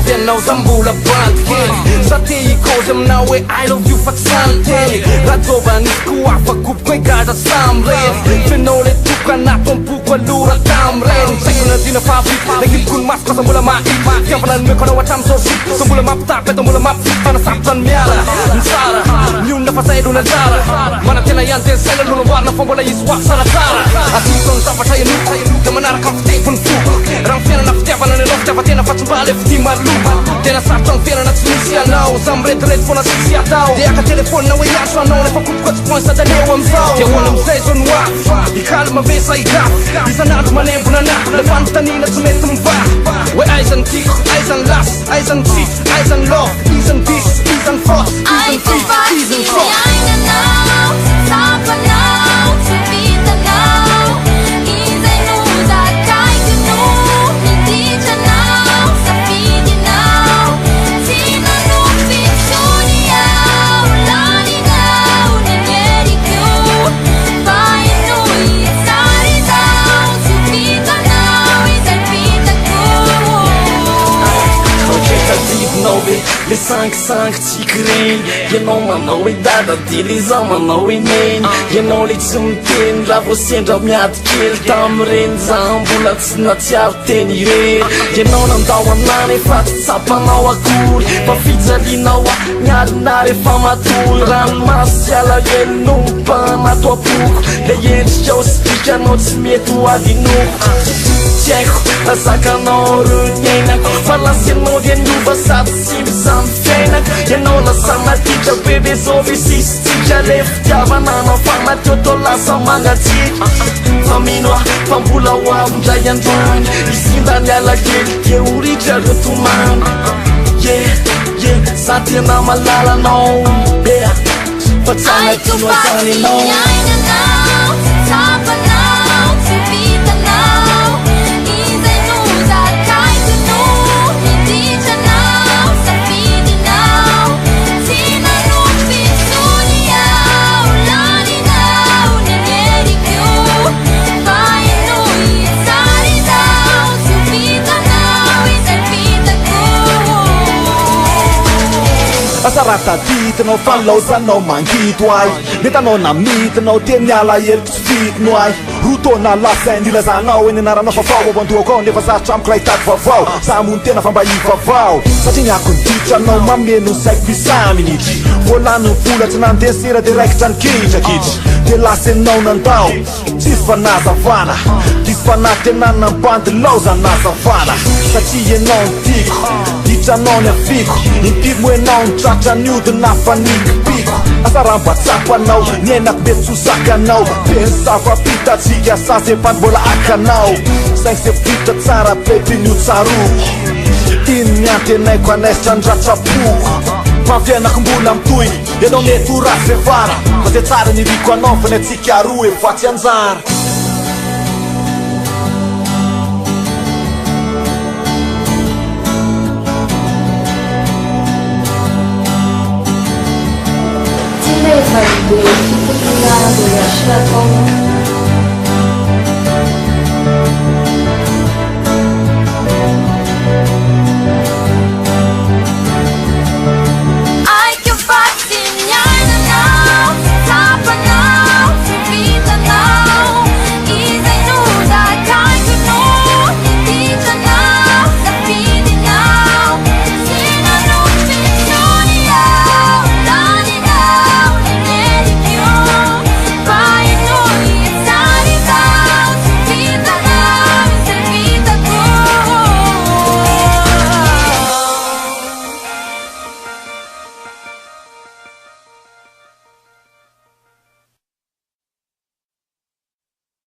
anao vianao zambola banty kely sa te ikozy aminao hoe I love you fa tsy santely raha jovanisy koa afakopoko hoe gadra samy reny fenao le toko anato ampoko alora tam reny saina dina fahavita nakilokony maso kosa mbola mahita fiavana nomeko anao hatramizao sity so mbola mampitapy atao mbola mampifity fanasabotrany miala mitsara mionona fa zay lona tsara manatena ihany teny saina lona mboarina fa mbola izy hoaky saratsara asisony zavatra ianoka da manaraka amin'ny fitefiny foko raha ny fiainana fitiavana ny anao fitiavatena fa tsy mba le fity maloko tena sarotra ny fiainana tsy misy anao za miretirety foana sisy atao de aka telefonina hoe iaso anao nefa kopoko tsy poinsa daleo amizao de hoana amizay zao noafy ikalma ve sa igafy isanandro manembona anahy le fanotanina tsy mety mivahy hoe aizany tiko aizany lasy aizany tsify aizany love izany diso izany force izany fify izany force le 5-5 tikreny ianao manao hoe dada de le zaho manao hoe neny ianao le tsy miteny raha vo sendra miady kely tam'ireny zaho mbola tsy natsiaro teny irery ianao nandao anany efa tsy tsapanao akory fa fijalinao a mialina rehefa matory ranomasy ala enonompa anato apoko le endrika o sitrikanao tsy mety ho avinoko tsy haiko azakanao roniainako fa lasenao de niova sady tsy mizamy fiainako ianao lasa matitra bebe zao ve sisitsika le fitiavana anao fanateo tao lasa mangatsika fa mino ah fa mbola ho avindray androany isindany ala kely de oritra reo tomany za tena malalanao fa tsanatino azany anao asarata ditinao fanlaozanao mangito ay metanao namitinao teniala heliko tsy fitino ay rotona lasainy ilazanao eny anaranao vavao abandohako ao nefa sarotra amiko raha hitady vavao samony tena fa mba ivavao satria niako niditranao mameno saiko bisa minitry volany vola tsy nandesera de raikitra ny kitrakitry de lasenao nandao tsisy fanazavana disy fanatenana mbandy laoza nazavana satria enao nitiko ditranao ny afiko impimo enao nitratra niodina fa nikipiko asarambatsapanao niainako mety sosakanao pensafapitatsika sasy epany mbola akanao saingy se vitra tsara pepinio tsaroko iny miantenaiko anaisitra ndratrapoko mafiainako mbola mitoy ianao mety ho rasy vevara fa de tsara niriko anao fa ny atsika aroa efatsy anjara Vai ver, fica ligado, acho que